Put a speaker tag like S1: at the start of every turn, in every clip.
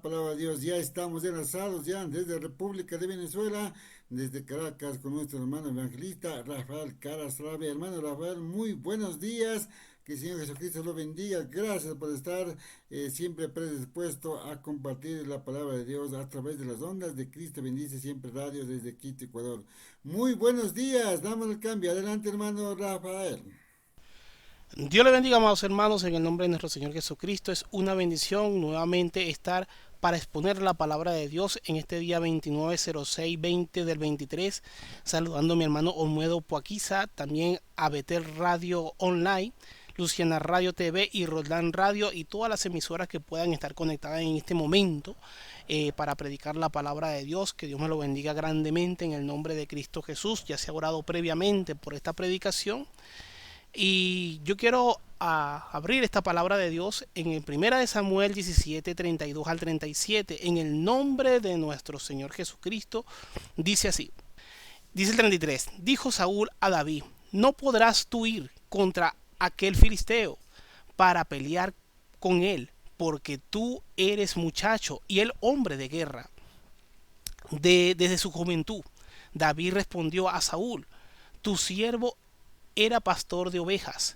S1: Palabra de Dios, ya estamos enlazados ya desde República de Venezuela, desde Caracas con nuestro hermano evangelista Rafael Carasrave. Hermano Rafael, muy buenos días, que el Señor Jesucristo lo bendiga. Gracias por estar siempre predispuesto a compartir la palabra de Dios a través de las ondas de Cristo Bendice Siempre Radio desde Quito, Ecuador. Muy buenos días, damos el cambio. Adelante, hermano Rafael.
S2: Dios le bendiga, amados hermanos, en el nombre de nuestro Señor Jesucristo. Es una bendición nuevamente estar para exponer la palabra de Dios en este día 29/06/20 del 23. Saludando a mi hermano Olmuedo Poaquiza, también a Betel Radio Online, Luciana Radio TV y Roldán Radio y todas las emisoras que puedan estar conectadas en este momento para predicar la palabra de Dios. Que Dios me lo bendiga grandemente en el nombre de Cristo Jesús. Ya se ha orado previamente por esta predicación y yo quiero abrir esta palabra de Dios en el 1 de Samuel 17:32 al 37. En el nombre de nuestro Señor Jesucristo, dice así. Dice el 33. Dijo Saúl a David: no podrás tú ir contra aquel filisteo para pelear con él, porque tú eres muchacho y él hombre de guerra desde su juventud. David respondió a Saúl: tu siervo era pastor de ovejas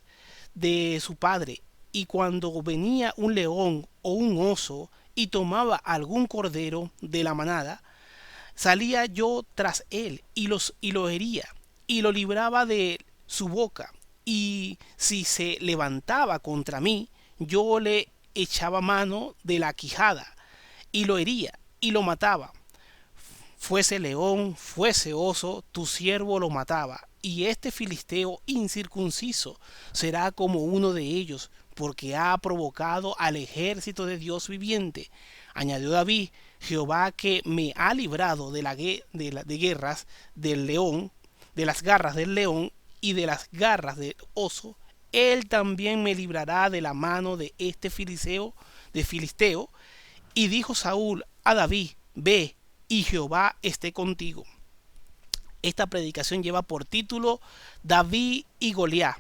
S2: de su padre, y cuando venía un león o un oso y tomaba algún cordero de la manada, salía yo tras él y lo hería y lo libraba de su boca. Y si se levantaba contra mí, yo le echaba mano de la quijada y lo hería y lo mataba. Fuese león, fuese oso, tu siervo lo mataba. Y este filisteo incircunciso será como uno de ellos, porque ha provocado al ejército de Dios viviente. Añadió David: Jehová, que me ha librado de guerras del león, de las garras del león y de las garras del oso, él también me librará de la mano de Filisteo. Y dijo Saúl a David: ve, y Jehová esté contigo. Esta predicación lleva por título David y Goliat.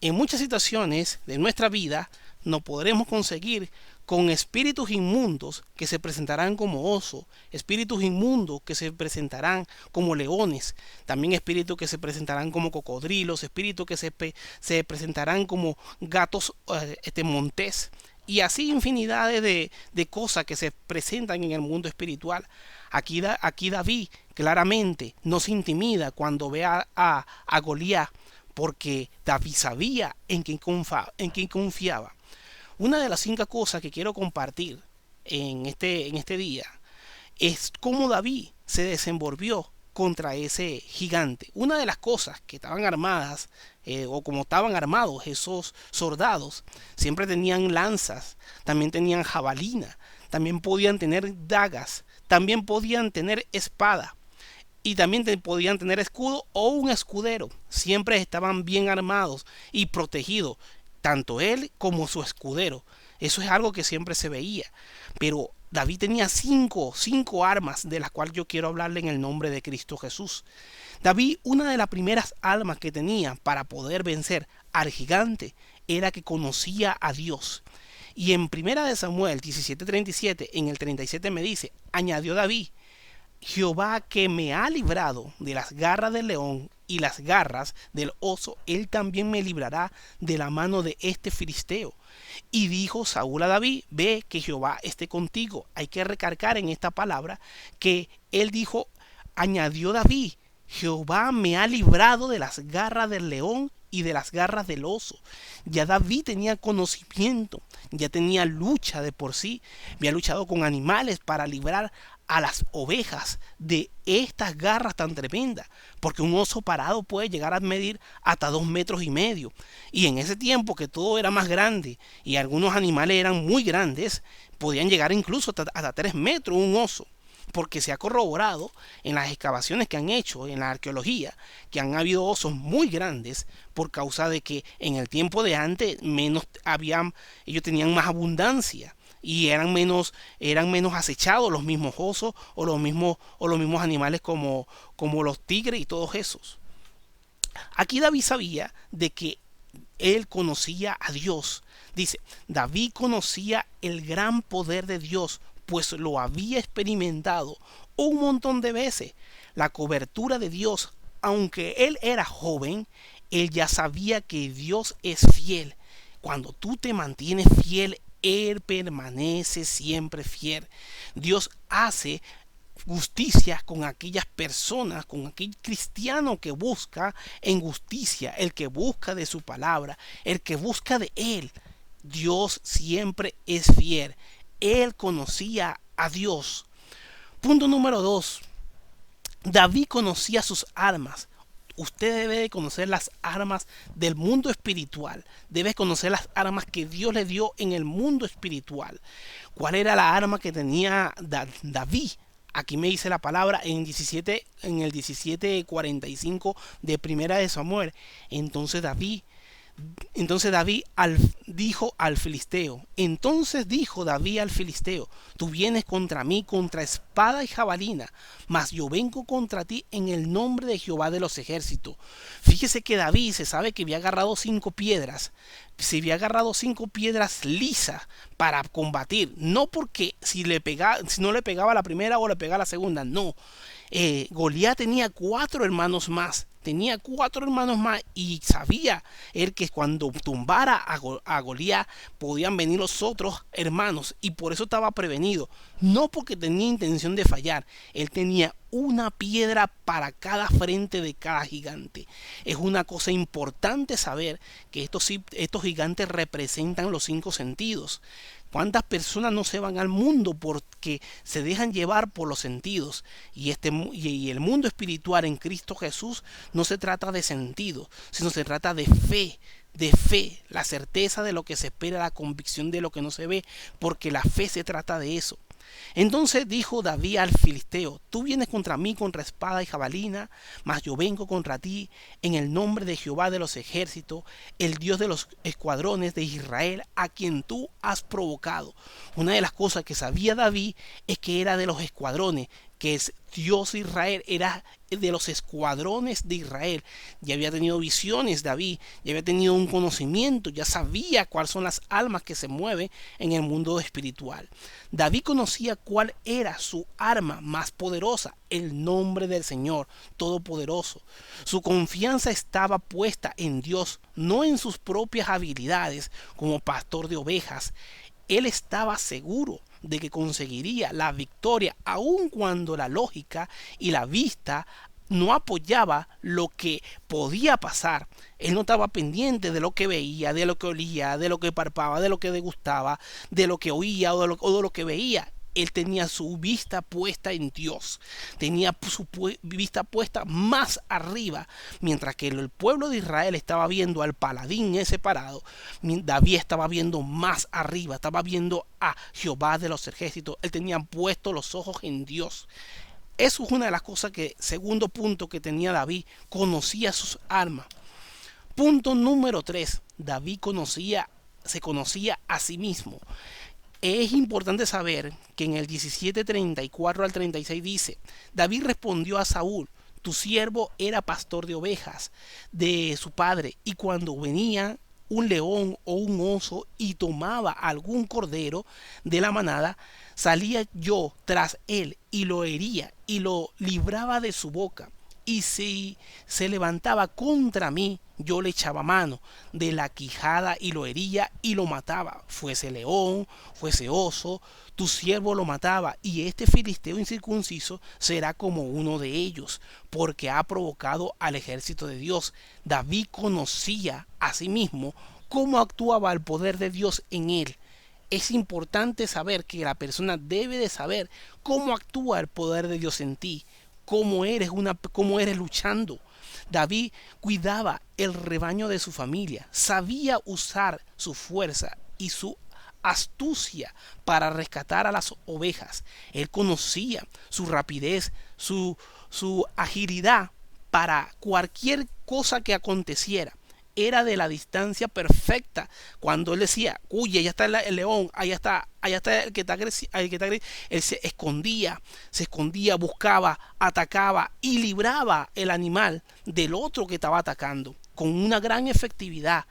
S2: En muchas situaciones de nuestra vida no podremos conseguir con espíritus inmundos que se presentarán como oso, espíritus inmundos que se presentarán como leones, también espíritus que se presentarán como cocodrilos, espíritus que se presentarán como gatos montés, y así infinidades de cosas que se presentan en el mundo espiritual. Aquí David claramente no se intimida cuando ve a Goliat, porque David sabía en quién confiaba. Una de las 5 cosas que quiero compartir en este día es cómo David se desenvolvió contra ese gigante. Una de las cosas que estaban armadas, o como estaban armados esos soldados, siempre tenían lanzas, también tenían jabalina, también podían tener dagas, también podían tener espada y también podían tener escudo o un escudero. Siempre estaban bien armados y protegidos, tanto él como su escudero. Eso es algo que siempre se veía. Pero David tenía cinco armas de las cuales yo quiero hablarle en el nombre de Cristo Jesús. David, una de las primeras armas que tenía para poder vencer al gigante era que conocía a Dios. Y en 1 de Samuel 17:37, en el 37 me dice: añadió David: Jehová, que me ha librado de las garras del león y las garras del oso, él también me librará de la mano de este filisteo. Y dijo Saúl a David: ve, que Jehová esté contigo. Hay que recargar en esta palabra que él dijo, añadió David: Jehová me ha librado de las garras del león y de las garras del oso. Ya David tenía conocimiento, ya tenía lucha de por sí, había luchado con animales para librar a las ovejas de estas garras tan tremendas, porque un oso parado puede llegar a medir hasta 2,5 metros, y en ese tiempo que todo era más grande y algunos animales eran muy grandes, podían llegar incluso hasta 3 metros un oso, porque se ha corroborado en las excavaciones que han hecho en la arqueología que han habido osos muy grandes, por causa de que en el tiempo de antes ellos tenían más abundancia y eran menos acechados los mismos osos o los mismos animales como los tigres y todos esos. Aquí David sabía de que él conocía a Dios. Dice: David conocía el gran poder de Dios, pues lo había experimentado un montón de veces. La cobertura de Dios, aunque él era joven, él ya sabía que Dios es fiel. Cuando tú te mantienes fiel, él permanece siempre fiel. Dios hace justicia con aquellas personas, con aquel cristiano que busca en justicia, el que busca de su palabra, el que busca de él. Dios siempre es fiel. Él conocía a Dios. Punto número 2. David conocía sus armas. Usted debe de conocer las armas del mundo espiritual. Debe conocer las armas que Dios le dio en el mundo espiritual. ¿Cuál era la arma que tenía David? Aquí me dice la palabra en el 17:45 de Primera de Samuel. Entonces David dijo al filisteo, tú vienes contra mí contra espada y jabalina, mas yo vengo contra ti en el nombre de Jehová de los ejércitos. Fíjese que David se sabe que había agarrado 5 piedras, lisas para combatir, no porque si no le pegaba la primera o le pegaba la segunda, no. Goliat tenía 4 hermanos más. Y sabía él que cuando tumbara a Goliat podían venir los otros hermanos, y por eso estaba prevenido, no porque tenía intención de fallar. Él tenía una piedra para cada frente de cada gigante. Es una cosa importante saber que estos gigantes representan los 5 sentidos. ¿Cuántas personas no se van al mundo porque se dejan llevar por los sentidos? Y el mundo espiritual en Cristo Jesús no se trata de sentido, sino se trata de fe, la certeza de lo que se espera, la convicción de lo que no se ve, porque la fe se trata de eso. Entonces dijo David al filisteo, tú vienes contra mí contra espada y jabalina, mas yo vengo contra ti en el nombre de Jehová de los ejércitos, el Dios de los escuadrones de Israel, a quien tú has provocado. Una de las cosas que sabía David es que era de los escuadrones, que es Dios de Israel, era de los escuadrones de Israel. Ya había tenido visiones David, ya había tenido un conocimiento, ya sabía cuáles son las almas que se mueven en el mundo espiritual. David conocía cuál era su arma más poderosa, el nombre del Señor Todopoderoso. Su confianza estaba puesta en Dios, no en sus propias habilidades como pastor de ovejas. Él estaba seguro de que conseguiría la victoria, aun cuando la lógica y la vista no apoyaba lo que podía pasar. Él no estaba pendiente de lo que veía, de lo que olía, de lo que palpaba, de lo que degustaba, de lo que oía o de lo que veía. Él tenía su vista puesta en Dios, tenía su vista puesta más arriba, mientras que el pueblo de Israel estaba viendo al paladín ese parado. David estaba viendo más arriba, estaba viendo a Jehová de los ejércitos. Él tenía puestos los ojos en Dios. Eso es una de las cosas segundo punto que tenía David, conocía sus armas. Punto número 3, David se conocía a sí mismo. Es importante saber que en el 17:34 al 36 dice, David respondió a Saúl, tu siervo era pastor de ovejas de su padre, y cuando venía un león o un oso y tomaba algún cordero de la manada, salía yo tras él y lo hería y lo libraba de su boca. Y si se levantaba contra mí, yo le echaba mano de la quijada y lo hería y lo mataba. Fuese león, fuese oso, tu siervo lo mataba. Y este filisteo incircunciso será como uno de ellos, porque ha provocado al ejército de Dios. David conocía a sí mismo cómo actuaba el poder de Dios en él. Es importante saber que la persona debe de saber cómo actúa el poder de Dios en ti. Cómo eres luchando. David cuidaba el rebaño de su familia, sabía usar su fuerza y su astucia para rescatar a las ovejas. Él conocía su rapidez, su agilidad para cualquier cosa que aconteciera. Era de la distancia perfecta. Cuando él decía, uy, allá está el león, allá está el que está agresivo, él se escondía, buscaba, atacaba y libraba el animal del otro que estaba atacando con una gran efectividad.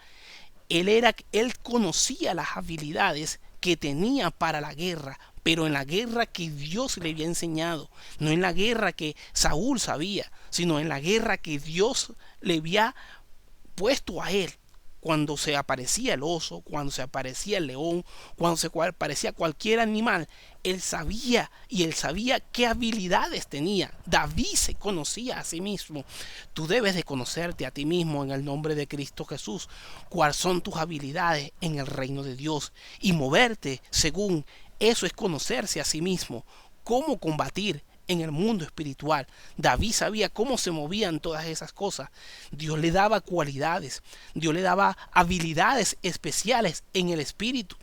S2: Él conocía las habilidades que tenía para la guerra, pero en la guerra que Dios le había enseñado, no en la guerra que Saúl sabía, sino en la guerra que Dios le había puesto a él. Cuando se aparecía el oso, cuando se aparecía el león, cuando se aparecía cualquier animal, él sabía, y él sabía qué habilidades tenía. David se conocía a sí mismo. Tú debes de conocerte a ti mismo en el nombre de Cristo Jesús. ¿Cuáles son tus habilidades en el reino de Dios? Y moverte según eso es conocerse a sí mismo. Cómo combatir en el mundo espiritual. David sabía cómo se movían todas esas cosas. Dios le daba cualidades, Dios le daba habilidades especiales en el espíritu,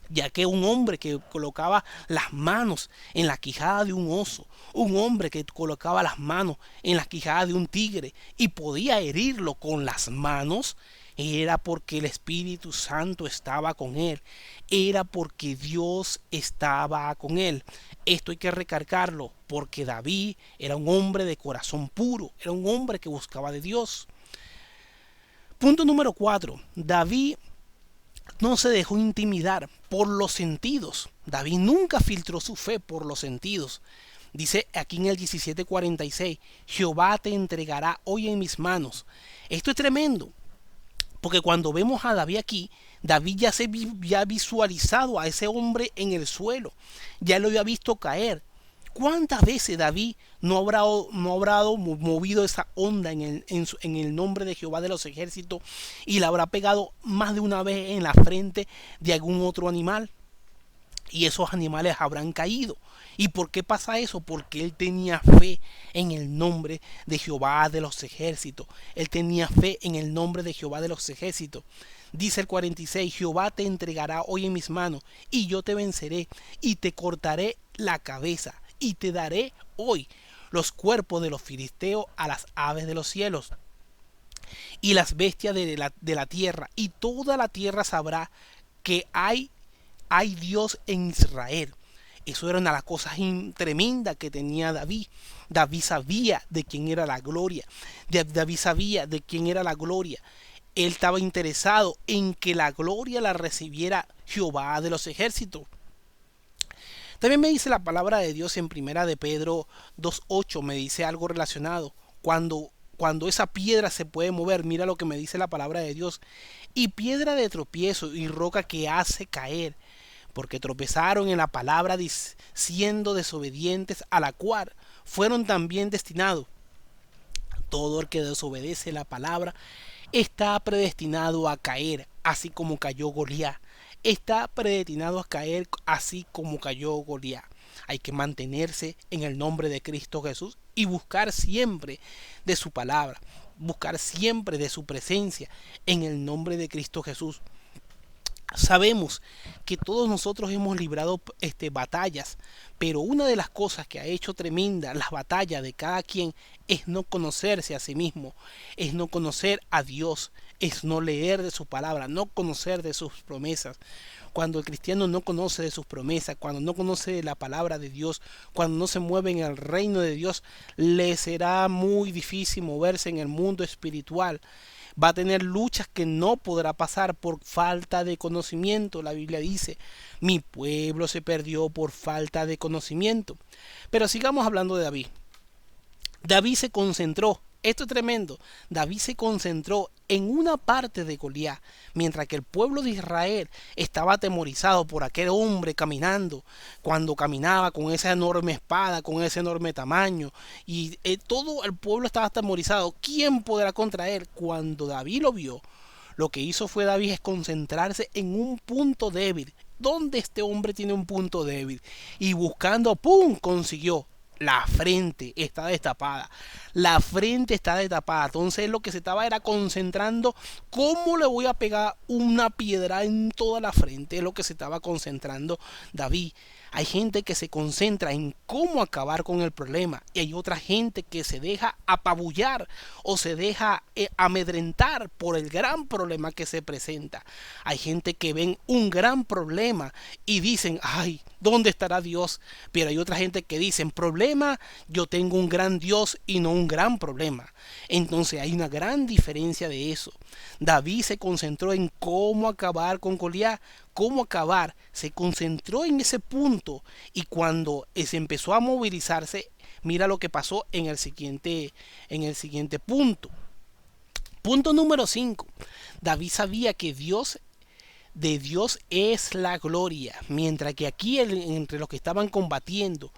S2: ya que un hombre que colocaba las manos en la quijada de un oso, un hombre que colocaba las manos en la quijada de un tigre y podía herirlo con las manos, era porque el Espíritu Santo estaba con él, era porque Dios estaba con él. Esto hay que recargarlo, porque David era un hombre de corazón puro, era un hombre que buscaba de Dios. Punto número 4. David no se dejó intimidar por los sentidos. David nunca filtró su fe por los sentidos. Dice aquí en el 17:46, Jehová te entregará hoy en mis manos. Esto es tremendo, porque cuando vemos a David aquí, David ya se había visualizado a ese hombre en el suelo, ya lo había visto caer. ¿Cuántas veces David no habrá movido esa onda en el nombre de Jehová de los ejércitos y la habrá pegado más de una vez en la frente de algún otro animal? Y esos animales habrán caído. ¿Y por qué pasa eso? Porque él tenía fe en el nombre de Jehová de los ejércitos. Él tenía fe en el nombre de Jehová de los ejércitos. Dice el 46, Jehová te entregará hoy en mis manos, y yo te venceré, y te cortaré la cabeza, y te daré hoy los cuerpos de los filisteos a las aves de los cielos, y las bestias de la tierra, y toda la tierra sabrá que hay Dios en Israel. Eso era una de las cosas tremendas que tenía David. David sabía de quién era la gloria. David sabía de quién era la gloria. Él estaba interesado en que la gloria la recibiera Jehová de los ejércitos. También me dice la palabra de Dios en primera de Pedro 2:8, me dice algo relacionado. Cuando esa piedra se puede mover, mira lo que me dice la palabra de Dios. Y piedra de tropiezo y roca que hace caer, porque tropezaron en la palabra siendo desobedientes, a la cual fueron también destinados. Todo el que desobedece la palabra está predestinado a caer, así como cayó Goliat. Está predestinado a caer así como cayó Goliat. Hay que mantenerse en el nombre de Cristo Jesús y buscar siempre de su palabra, buscar siempre de su presencia en el nombre de Cristo Jesús. Sabemos que todos nosotros hemos librado batallas, pero una de las cosas que ha hecho tremenda las batallas de cada quien es no conocerse a sí mismo, es no conocer a Dios, es no leer de su palabra, no conocer de sus promesas. Cuando el cristiano no conoce de sus promesas, cuando no conoce de la palabra de Dios, cuando no se mueve en el reino de Dios, le será muy difícil moverse en el mundo espiritual. Va a tener luchas que no podrá pasar por falta de conocimiento. La Biblia dice, mi pueblo se perdió por falta de conocimiento. Pero sigamos hablando de David. David se concentró, esto es tremendo, David se concentró en una parte de Goliat, mientras que el pueblo de Israel estaba atemorizado por aquel hombre caminando, cuando caminaba con esa enorme espada, con ese enorme tamaño, y todo el pueblo estaba atemorizado. ¿Quién podrá contra él? Cuando David lo vio, lo que hizo fue David es concentrarse en un punto débil. ¿Dónde este hombre tiene un punto débil? Y buscando, ¡pum!, consiguió. La frente está destapada. La frente está destapada. Entonces lo que se estaba era concentrando cómo le voy a pegar una piedra en toda la frente. Es lo que se estaba concentrando David. Hay gente que se concentra en cómo acabar con el problema, y hay otra gente que se deja apabullar o se deja amedrentar por el gran problema que se presenta. Hay gente que ven un gran problema y dicen, ay, ¿dónde estará Dios? Pero hay otra gente que dicen, problema, yo tengo un gran Dios y no un gran problema. Entonces hay una gran diferencia de eso. David se concentró en cómo acabar con Goliat. cómo acabar, se concentró en ese punto y cuando se empezó a movilizarse, mira lo que pasó en el siguiente punto. Punto número 5. David sabía que de Dios es la gloria, mientras que aquí entre los que estaban combatiendo,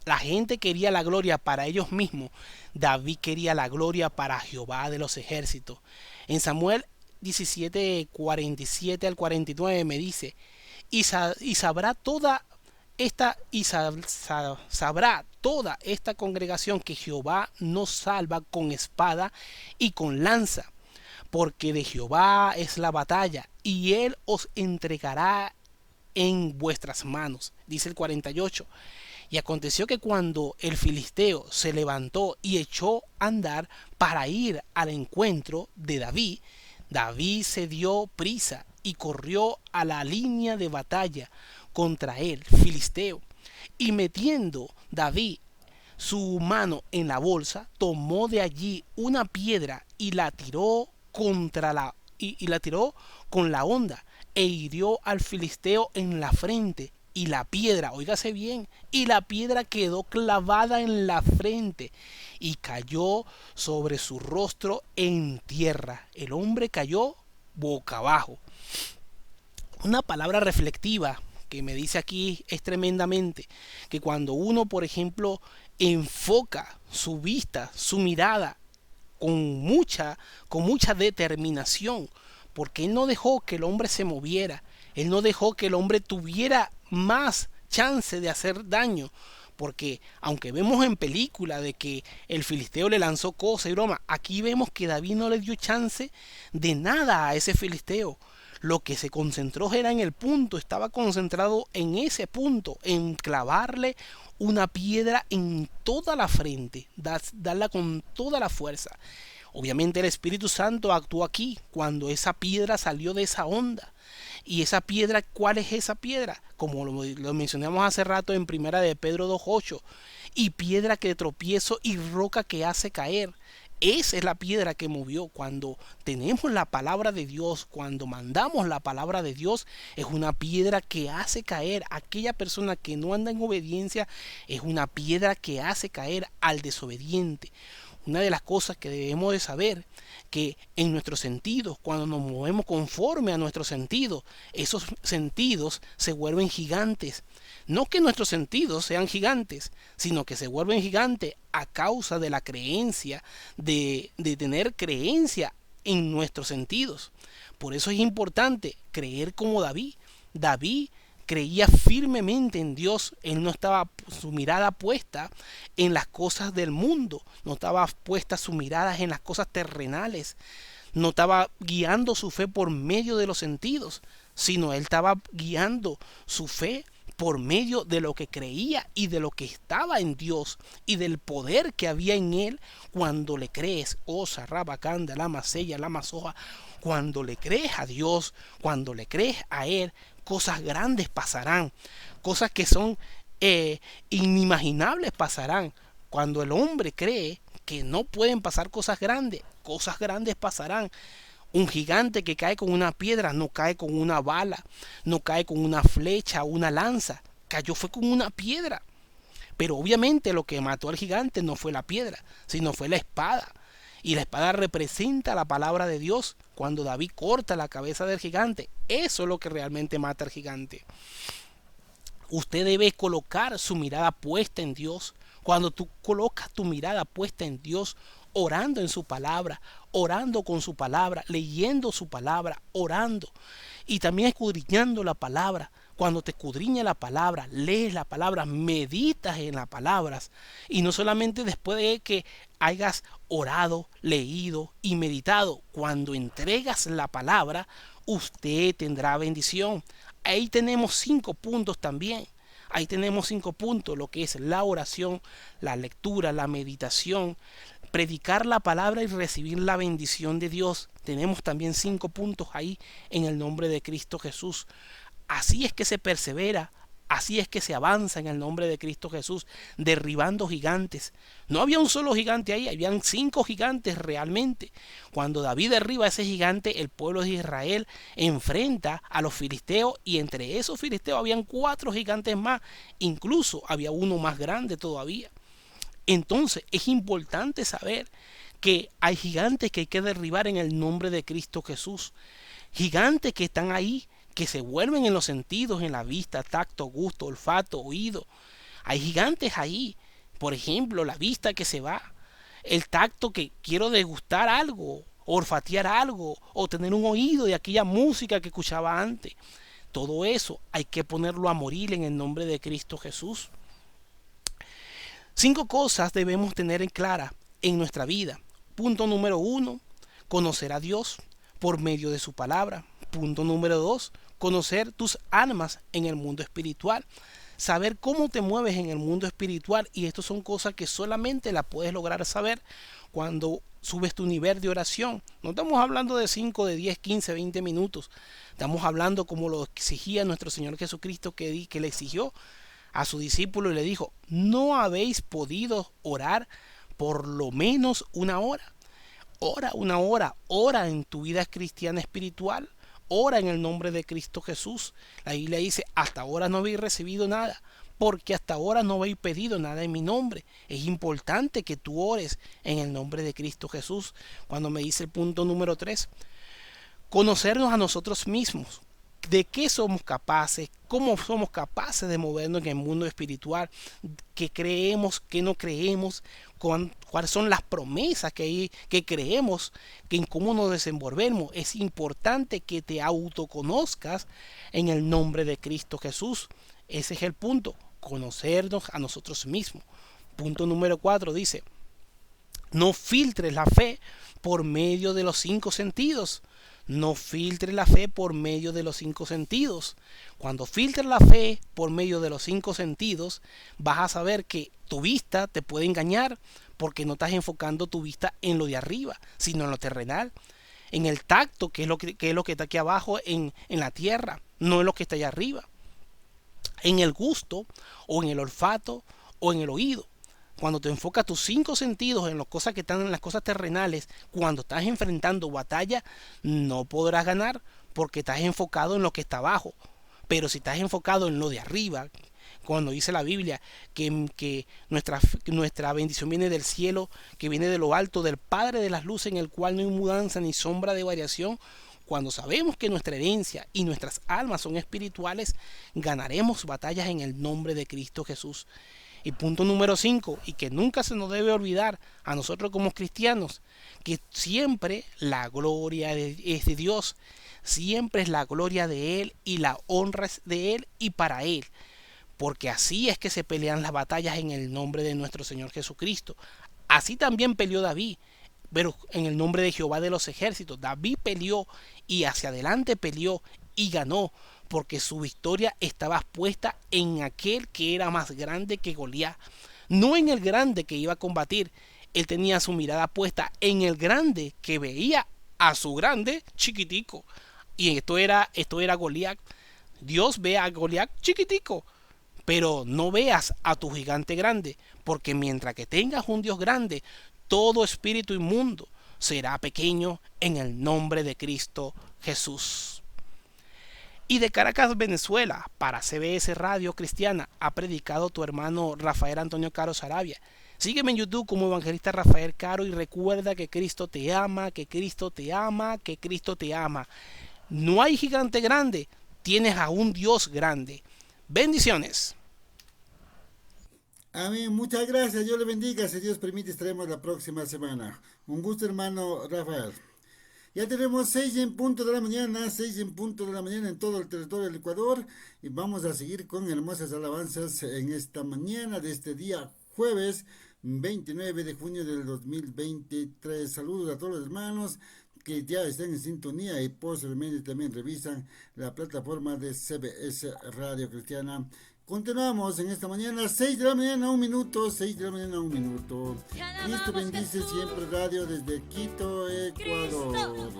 S2: la gente quería la gloria para ellos mismos, David quería la gloria para Jehová de los ejércitos. En Samuel 17:47 al 49 me dice, y sabrá toda sabrá toda esta congregación que Jehová nos salva con espada y con lanza, porque de Jehová es la batalla, y él os entregará en vuestras manos. Dice el 48. Y aconteció que cuando el filisteo se levantó y echó a andar para ir al encuentro de David, David se dio prisa y corrió a la línea de batalla contra el filisteo. Y metiendo David su mano en la bolsa, tomó de allí una piedra y la tiró y la tiró con la honda e hirió al filisteo en la frente, y la piedra, óigase bien, y la piedra quedó clavada en la frente y cayó sobre su rostro en tierra. El hombre cayó boca abajo. Una palabra reflexiva que me dice aquí es tremendamente que cuando uno, por ejemplo, enfoca su vista, su mirada con mucha determinación, porque él no dejó que el hombre se moviera, él no dejó que el hombre tuviera más chance de hacer daño, porque aunque vemos en película de que el filisteo le lanzó cosas y broma, aquí vemos que David no le dio chance de nada a ese filisteo. Lo que se concentró era en el punto, estaba concentrado en ese punto, en clavarle una piedra en toda la frente, darla con toda la fuerza. Obviamente el Espíritu Santo actuó aquí cuando esa piedra salió de esa onda. Y esa piedra, ¿cuál es esa piedra? Como lo mencionamos hace rato en primera de Pedro 2:8. Y piedra que tropiezo y roca que hace caer. Esa es la piedra que movió. Cuando tenemos la palabra de Dios, cuando mandamos la palabra de Dios, es una piedra que hace caer a aquella persona que no anda en obediencia, es una piedra que hace caer al desobediente. Una de las cosas que debemos de saber, que en nuestros sentidos, cuando nos movemos conforme a nuestros sentidos, esos sentidos se vuelven gigantes. No que nuestros sentidos sean gigantes, sino que se vuelven gigantes a causa de la creencia, de tener creencia en nuestros sentidos. Por eso es importante creer como David. David creía firmemente en Dios. Él no estaba su mirada puesta en las cosas del mundo, no estaba puesta su mirada en las cosas terrenales, no estaba guiando su fe por medio de los sentidos, sino él estaba guiando su fe por medio de lo que creía y de lo que estaba en Dios y del poder que había en él cuando le crees. Osa, rabacanda, lama sella, lama soja. Cuando le crees a Dios, cuando le crees a él, cosas grandes pasarán, cosas que son inimaginables pasarán. Cuando el hombre cree que no pueden pasar cosas grandes pasarán. Un gigante que cae con una piedra no cae con una bala, no cae con una flecha o una lanza, cayó fue con una piedra. Pero obviamente lo que mató al gigante no fue la piedra, sino fue la espada. Y la espada representa la palabra de Dios. Cuando David corta la cabeza del gigante, eso es lo que realmente mata al gigante. Usted debe colocar su mirada puesta en Dios. Cuando tú colocas tu mirada puesta en Dios, orando en su palabra, orando con su palabra, leyendo su palabra, orando y también escudriñando la palabra. Cuando te escudriña la palabra, lees la palabra, meditas en las palabras, y no solamente después de que hayas orado, leído y meditado, cuando entregas la palabra, usted tendrá bendición. Ahí tenemos 5 puntos también. Ahí tenemos 5 puntos, lo que es la oración, la lectura, la meditación, predicar la palabra y recibir la bendición de Dios. Tenemos también 5 puntos ahí en el nombre de Cristo Jesús. Así es que se persevera Así es que se avanza en el nombre de Cristo Jesús, derribando gigantes. No había un solo gigante ahí, habían 5 gigantes realmente. Cuando David derriba a ese gigante, el pueblo de Israel enfrenta a los filisteos, y entre esos filisteos habían 4 gigantes más. Incluso había uno más grande todavía. Entonces es importante saber que hay gigantes que hay que derribar en el nombre de Cristo Jesús. Gigantes que están ahí, que se vuelven en los sentidos, en la vista, tacto, gusto, olfato, oído. Hay gigantes ahí. Por ejemplo, la vista que se va, el tacto que quiero degustar algo, olfatear algo, o tener un oído de aquella música que escuchaba antes. Todo eso hay que ponerlo a morir en el nombre de Cristo Jesús. 5 cosas debemos tener en clara en nuestra vida. Punto número 1, conocer a Dios por medio de su palabra. Punto número 2, conocer tus almas en el mundo espiritual. Saber cómo te mueves en el mundo espiritual, y esto son cosas que solamente las puedes lograr saber cuando subes tu nivel de oración. No estamos hablando de 5, de 10, 15, 20 minutos. Estamos hablando como lo exigía nuestro Señor Jesucristo, que le exigió a su discípulo y le dijo: ¿no habéis podido orar por lo menos una hora? Ora una hora, ora en tu vida cristiana espiritual, ora en el nombre de Cristo Jesús. La Biblia dice: hasta ahora no habéis recibido nada, porque hasta ahora no habéis pedido nada en mi nombre. Es importante que tú ores en el nombre de Cristo Jesús. Cuando me dice el punto número 3, conocernos a nosotros mismos. ¿De qué somos capaces? ¿Cómo somos capaces de movernos en el mundo espiritual? ¿Qué creemos? ¿Qué no creemos? ¿Cuáles son las promesas que creemos? ¿En cómo nos desenvolvemos? Es importante que te autoconozcas en el nombre de Cristo Jesús. Ese es el punto, conocernos a nosotros mismos. Punto número 4 dice: no filtres la fe por medio de los 5 sentidos. No filtres la fe por medio de los 5 sentidos. Cuando filtres la fe por medio de los 5 sentidos, vas a saber que tu vista te puede engañar, porque no estás enfocando tu vista en lo de arriba, sino en lo terrenal. En el tacto, que es lo que está aquí abajo en la tierra, no es lo que está allá arriba. En el gusto, o en el olfato, o en el oído. Cuando te enfocas tus 5 sentidos en las cosas que están en las cosas terrenales, cuando estás enfrentando batalla, no podrás ganar, porque estás enfocado en lo que está abajo. Pero si estás enfocado en lo de arriba, cuando dice la Biblia que nuestra bendición viene del cielo, que viene de lo alto, del Padre de las luces, en el cual no hay mudanza ni sombra de variación. Cuando sabemos que nuestra herencia y nuestras almas son espirituales, ganaremos batallas en el nombre de Cristo Jesús. Y punto número 5, y que nunca se nos debe olvidar a nosotros como cristianos, que siempre la gloria es de Dios, siempre es la gloria de Él, y la honra es de Él y para Él, porque así es que se pelean las batallas en el nombre de nuestro Señor Jesucristo. Así también peleó David, pero en el nombre de Jehová de los ejércitos. David peleó, y hacia adelante peleó y ganó, porque su victoria estaba puesta en aquel que era más grande que Goliat, no en el grande que iba a combatir. Él tenía su mirada puesta en el grande, que veía a su grande chiquitico, y esto era Goliat. Dios ve a Goliat chiquitico, pero no veas a tu gigante grande, porque mientras que tengas un Dios grande, todo espíritu inmundo será pequeño en el nombre de Cristo Jesús. Y de Caracas, Venezuela, para CBS Radio Cristiana, ha predicado tu hermano Rafael Antonio Caro Saravia. Sígueme en YouTube como Evangelista Rafael Caro, y recuerda que Cristo te ama, que Cristo te ama, que Cristo te ama. No hay gigante grande, tienes a un Dios grande. Bendiciones.
S1: Amén, muchas gracias, Dios le bendiga. Si Dios permite, estaremos la próxima semana. Un gusto, hermano Rafael. Ya tenemos 6 en punto de la mañana, 6 en punto de la mañana en todo el territorio del Ecuador, y vamos a seguir con hermosas alabanzas en esta mañana de este día jueves 29 de junio del 2023. Saludos a todos los hermanos que ya están en sintonía y posiblemente también revisan la plataforma de CBS Radio Cristiana. Continuamos en esta mañana, 6 de la mañana, 1 minuto, 6 de la mañana, 1 minuto. Cristo bendice siempre radio desde Quito, Ecuador.